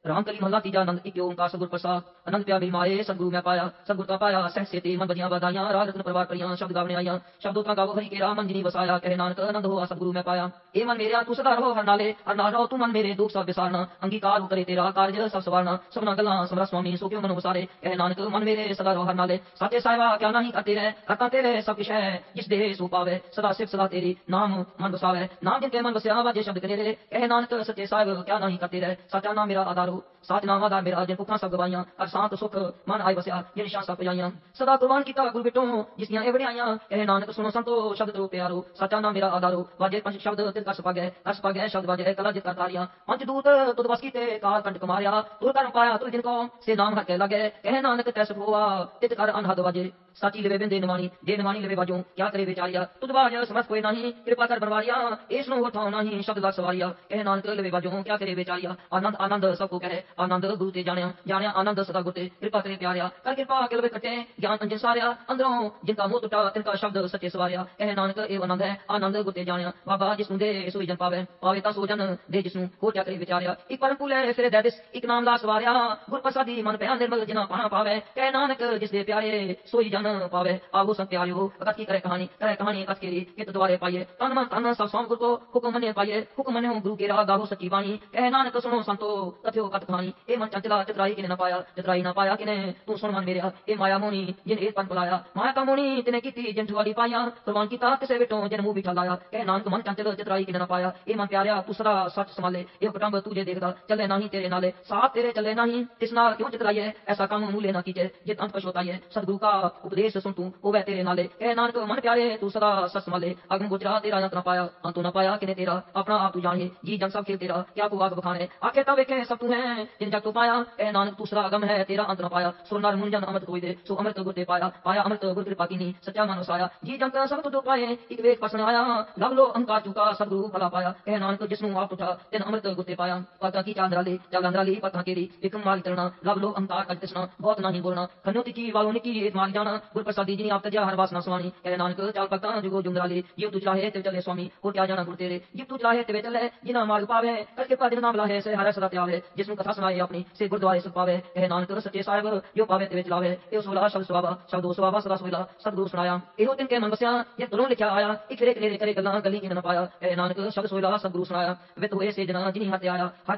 राम कली महला तीजा आनंद एक ओंकार सतगुर प्रसाद आनंद प्या भी माए सतगुरु मैं पाया सतगुर का पाया सह सेती मन बदियां बधाइयां राग रत्न परवार करियां शब्द गावने आइयां शब्दों का गावो हरि के राम मन जिनी वसाया कहे नानक आनंद हो सतगुरु मैं पाया ए मन मेरे तू सदा रहो हर नाले रहो तू मन मेरे दुख सब विसारना अंगीकार उतरे तेरा कार्य सब सवारना सबना गल्लां समरा स्वामी सो क्यों मन वसारे कहे नानक मन मेरे सदा रहो हर नाले साचे साहिबा क्या नहीं करते रहे करता तेरे सब कुछ है जिस देह सो पावे सदा सिर्फ सदा तेरी नाम मन बसावे नाम जिनके मन बसया वाजे शब्द करे रे कहे नानक सच्चे साहिब क्या नहीं करते रहे सचा नाम मेरा आधार हो साच नाम आधार मेरा जिन पुखा सब गवाइयां और शांत सुख मन आए बसया जिन शां सब पजाइयां सदा कुर्बान किता गुरु बिटो जिसदियां ए वड़ियाइयां कहे नानक सुनो संतो शब्द तो प्यारो सचा नाम मेरा आधारो वाजे पंच शब्द तिल कस पागे शब्द वाजे कला जित करतारियां पंच दूत तुद बस कीते काल कंटक मारिया तुर कर पाया तुर जिनको से नाम हर के लगे कहे नानक तैस होवा तित कर अनहद वाजे साची लेवे बिंदे नवानी जे नवानी लेवे बाजो क्या करे बेचारिया तुद बाज समर्थ कोई नहीं कृपा कर बनवारिया एस नो होठा नहीं शब्द लग सवारिया कहे नानक लेवे बाजो क्या करे बेचारिया आनंद आनंद सबको कहे आनंद गुरु ते जाने जाने आनंद सदा गुरु ते कृपा करे प्यारिया कर कृपा के लवे कटे ज्ञान अंजन सारिया अंदरों जिनका मुंह टूटा तिनका शब्द सच्चे सवारिया कहे नानक ए आनंद है आनंद गुरु ते जाने बाबा जिसनु दे सोई जन पावे पावे ता सो जन दे जिसनु हो क्या करे बेचारिया एक परम पुले फिर दे दिस एक नाम ला सवारिया गुर प्रसादी मन पे निर्मल जिना पाना पावे कहे नानक जिस दे प्यारे सोई जन पावे आवो सत्यायो अगत की करे कहानी अगत केरी कित द्वारे पाइए तन मन तन सब सौंप गुरु को हुक्म मने पाइए हुक्म मने गुरु के राह गावो सच्ची वाणी कहे नानक सुनो संतो तथ्यो कत कहानी ए मन चंचला चितराई किने न पाया किने तू सुन मन मेरा ए माया मोनी जिन एक पन बुलाया माया का मोनी तिने कीती जिन ठवाली पाया कुर्बान कीता किसे विटो जिन मुंह बिठा लाया कहे नानक मन चंचल चितराई किने न पाया ए मन प्यारा तू सदा सच संभाले ए कुटुंब तुझे देखदा चले नहीं तेरे नाले साथ तेरे चले नहीं तिस नाल क्यों चितराई ऐसा काम मूले ना कीजे जित अंत पछताई है सतगुरु का उपदेश सुन तू होवे तेरे नाले कहे नानक मन प्यारे तू सदा सच संभाले अगम गुजरा तेरा अंत न पाया अंत न पाया किने तेरा अपना आप तू जाने जी जन सब खेल तेरा क्या को आग बखाने आखे तब देखे सब तू है जिन जग तू पाया कहे नानक तू सदा अगम है तेरा अंत न पाया सुर नर मुंजन अमृत कोई दे सो अमृत गुरते पाया पाया अमृत गुरु कृपा कीनी सच्चा मन वसाया जी जन सब तू पाए एक वेद पसन आया लग लो अहंकार चुका सतगुरु भला पाया कहे नानक जिसनु आप उठा तिन अमृत गुरते पाया पता की चांद्राली पता केरी विक्रम माल करना लग लो अहंकार का कृष्ण बहुत नहीं बोलना खन्योति की वालों की एक माल जाना गुरु प्रसादी जी आप तजा हर वासना स्वामी कहे नानक चाल पता जुगो जुंगराले ये तू चाहे ते चले स्वामी हो क्या जाना गुरु तेरे ये तू चाहे ते चले जिना मार्ग पावे करके पा दिन नाम लाहे से हर सदा त्यावे जिसनु कथा सुनाए अपनी से गुरुद्वारे सुन पावे कहे नानक सच्चे साहिब यो पावे ते चलावे ए सोला शब्द सुभावा सदा सोला सतगुरु सुनाया एहो दिन के मन बसया ये तुलों लिखा आया एक रे करे गल्ला गली की न पाया कहे नानक शब्द सोला सतगुरु सुनाया वित होए से जना जिनी हत्या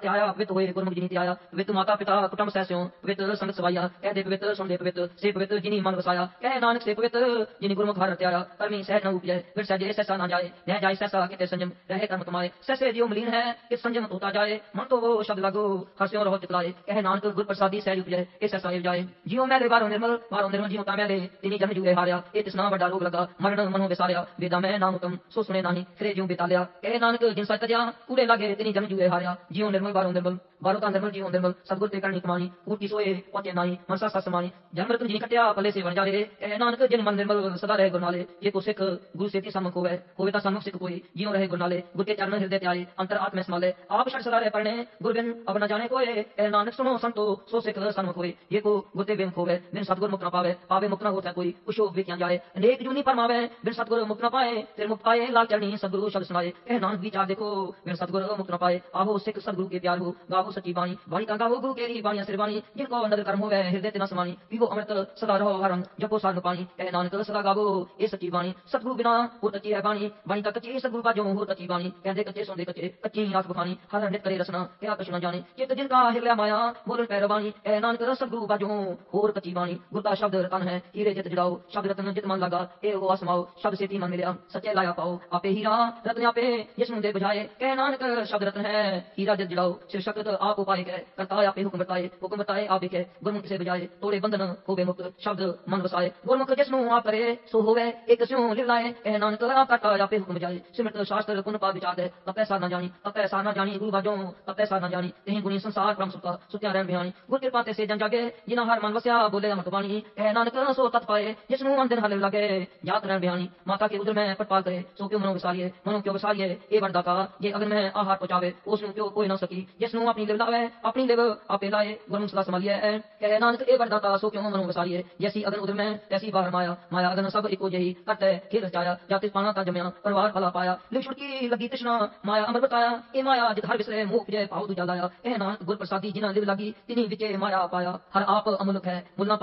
आया वित होए गुरमुख जिनी आया वित माता पिता कुटुंब सैस्यों वित संगत सवाया कह दे पवित्र सुन दे पवित्र से पवित्र जिनी मन बसाया कहे नानक से पवित्र जिनी गुरमुख हर हत्या कर्मी सहज न उपजे फिर सहजे सहसा न जाए न जाए सहसा किते संयम रहे कर्म कमाए सहसे जियो मलिन है कि संयम होता जाए मन तो वो शब्द लागो हर्ष्यों रहो चितलाए कहे नानक गुर प्रसादी सहज उपजे ए सहसा जाए जियो मैले बारो निर्मल जियो ता मैले तिनी जन्म जुए हारिया ए तिसना बड़ा रोग लगा मरण मनो विसारिया वेदा मैं नाम उत्तम सो सुने नाही फिरे जियो बितालिया कहे नानक जिन सत तजा कूड़े लागे तिनी जन्म जुए हारिया जियो निर्मल बारो ता निर्मल जियो निर्मल सतगुर ते करनी कमानी कूटी सोए पहुंचे नाही मनसा ससमानी जन्म रतन जिनी कटिया पले से वन जाए कहे नानक जिन मन निर्मल सदा रहे गुरनाले ये को सिख गुरु सेती सन्मुख होवे ता सन्मुख सिख कोई जियो रहे गुरनाले गुर के चरण हृदय त्यारे अंतर आत्म संभाले आप षड सदा रहे पढ़ने गुर बिन अब न जाने कोई कहे नानक सुनो संतो सो सिख सन्मुख होए ये को गुरते बिन खोवे बिन सतगुर मुक्त न पावे मुक्त न होता कोई कुशो विज्ञान जाए अनेक जूनी फरमावे बिन सतगुर मुक्त न पाए फिर मुक्त पाए लाल चरणी सतगुरु शब्द सुनाए कहे नानक विचार देखो बिन सतगुर मुक्त न पाए आहो सिख सतगुरु के प्यार हो गावो सच्ची वाणी वाणी का गावो गुरु केरी वाणी सिरवाणी जिनको नदर कर्म होवे हृदय तिना समानी पीवो अमृत सदा रहो हरम जपो सारंग पानी कहे नानक सदा गावो ए सच्ची वाणी सतगुरु बिना हो तची है वाणी वाणी का कच्ची सतगुरु का जो हो तची वाणी कहते कच्चे सोंदे कच्चे कच्ची आंख बखानी हर नित करे रसना क्या कुछ न जाने चित जिनका हिरला माया बोल पैरवाणी कहे नानक सतगुरु का जो होर कच्ची वाणी गुरु का शब्द रतन है हीरे जित जड़ाओ शब्द रतन जित मन लगा ए वो आसमाओ शब्द से मन मिले सच्चे लाया पाओ आपे हीरा रत्न आपे जिसनु दे बुझाए कहे नानक शब्द रत्न है हीरा जित जड़ाओ शिव शक्त आप उपाय कह करता आपे हुक्म बताए आप के गुरमुख से बुझाए तोड़े बंधन होवे मुक्त शब्द मन वसाए गुरमुख जिसनु आप करे सो होवे एक स्यों लिलाए कहे नानक आप करता आपे हुक्म बुझाए सिमरत शास्त्र पुन पा विचार तब ऐसा न जानी गुरु बाजो तब ऐसा न जानी तेहि गुणी संसार परम सुत्या रहन बिहानी गुर कृपा ते से जन जागे जिना हर मन वस्या बोले अमृत वाणी कहे नानक सो तत् पाए जिसनु अंदर हल लगे जात रहन बिहानी माता के उदर में पटपाल करे सो क्यों मनो क्यों विसारिए ए वरदा का ये अगर मैं आहार पहुंचावे उसनु क्यों कोई न सकी जिसनु अपनी लिव लावे अपनी लिव आपे लाए गुरमुख सदा संभालिए कहे नानक ए वरदा का सो क्यों मनो विसारिए जैसी अगन उदर में तैसी बाहर माया अगन सब एको जही करते खेल रचाया जाति पाना का जमया परिवार फला पाया लिव छुटकी लगी तृष्णा माया अमर बताया ए माया जित हर विसरे मुख जय पाऊ तू जलाया कहे नानक गुर प्रसादी जिन्हां लिव लागी तिन्हीं विचे माया पाया। हर आप अमुलक है मुल ना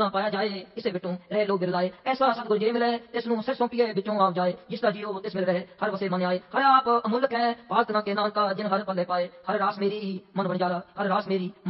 पाया जाए इसे विटों रह लो बिरलाए। ऐसा सतगुर जे मिले तिसनूं सिर सौंपिए विचों आप जाए। जिसका जियो तिस मिल रहे हर वसे मन आए। हर आप अमुलक है पालतना के नानका जिन हर पल्ले पाए। हर रास मेरी मन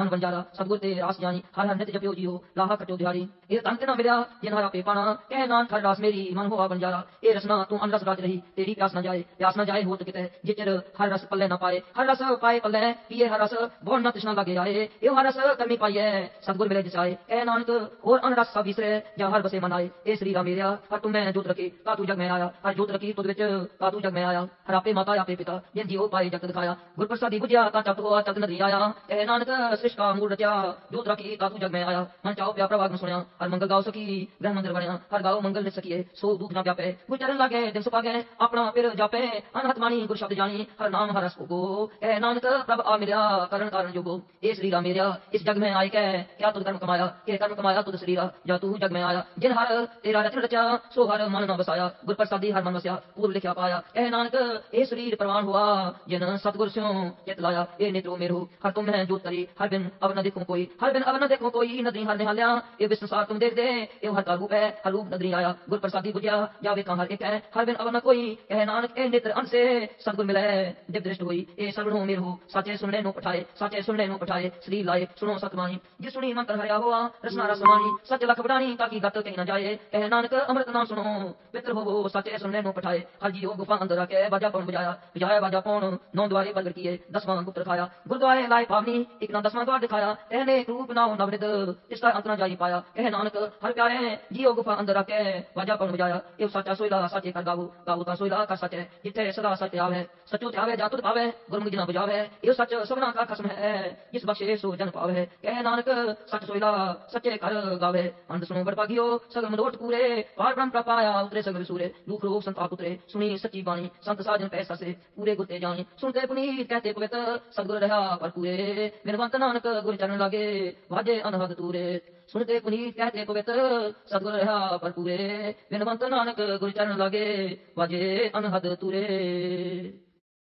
बंजारा सतगुर ते रास जानी। हर हर नित जपियो जियो लाहा कटो दिहाड़ी। ये तन ते ना मिलिया जिन हर आपे पाना कह नानक हर रास मेरी मन होआ बंजारा। ए रसना तू अनरस राज रही तेरी प्यास न जाए होत किते जिचर हर रस पल्ले न पाए। हर रस पाए पल्ले पिए हर रस बोल न तृष्णा लगे आए। यो हर रस करमी पाइए सतगुर मिले जिस आए। कह नानक और अनरस सब विसरे जा हर बसे मन आए। ए श्री राम मेरिया हर तुम मैं जोत रखी का तू जग में आया। हर जोत रखी तुद विच का तू जग में आया। हर आपे माता आपे पिता जिन जीओ पाए जगत दिखाया। गुर प्रसादी बुझिया ता चप हुआ चक नदी आया। कह नानक सृष्ट का मूल रचा जोत रखी ता तू जग में आया। मन चाओ प्या प्रवाग सुनिया हर मंगल गाओ सकी ग्रह मंदिर बनया। हर गाओ मंगल नित सकिए सो दुख ना व्यापे। गुर चरण लागे दिन सुपागे अपना पिर जापे। अनहत वाणी गुर शब्द जानी हर नाम हर रस को। कह नानक प्रभ आ मिल्या करण कारण जोगो। ए श्री राम मेरिया इस जग में आए कै क्या तुद कर्म कमाया। के कर्म कमाया तुद शरीरा जा तू जग में आया। जिन हर तेरा रचन रचा सो हर मन न बसाया। गुर प्रसादी हर मन बसया पूर्व लिखा पाया। कह नानक ए शरीर प्रवान हुआ जिन सतगुर स्यों चित लाया। ए नेत्रो मेरो हर तुम है जोत तरी हर बिन अब न देखो कोई। हर बिन अब न देखो कोई नदरी हर निहाल्या। ए विश्व संसार तुम देख दे ए हर का रूप है हर रूप नदरी आया। गुर प्रसादी बुझिया जावे कहां हर एक है हर बिन अब न कोई। कह नानक ए नेत्र अन से सतगुर मिले दिव्य दृष्टि हुई। ए सर्वणो मेरो साचे सुनने नो पठाए श्री लाए सुनो सतवाणी। जिस सुनी मंत्र हरिया हुआ रसना रसमानी सच लख बढ़ानी ताकि गत कहीं न जाए। कह नानक अमृत नाम सुनो पितर हो साचे सुनने नो पठाए। हर जियो गुफा अंदर आके बाजा पौन बजाया बाजा पौन 9 द्वारे बलगर किए 10वां गुप्त रखाया। गुरुद्वारे लाए पावनी एक ना 10वां द्वार दिखाया। कहने रूप नाम नवनित इसका अंत न जाई पाया। कह नानक हर प्यारे जियो गुफा अंदर आके बाजा पौन बजाया। ए साचा सोइला साचे कर गावो ता सोइला कर सच है। जिथे सदा सत्य आवे सचो त्यावे जातुर पावे गुरमुख जिना बुझावे। यो सच सबना का खसम है जिस बख्शे सो जन पावे। कह नानक सच सोइला सच्चे कर गावे। अंध सुनो बड़ पागियो सगल मनोट पूरे पार ब्रह्म प्रपाया उतरे सगल सूरे। दुख रोग संताप उतरे सुनी सच्ची बाणी संत साजन पैसा से पूरे गुरते जानी। सुनते पुनीत कहते पवित्र सतगुर रहा पर पूरे। बिनवंत नानक गुर चरण लागे वाजे अनहद तूरे। सुनते पुनीत कहते पवित्र सतगुर रहा पर पूरे। बिनवंत नानक गुर चरण लागे वाजे अनहद तूरे।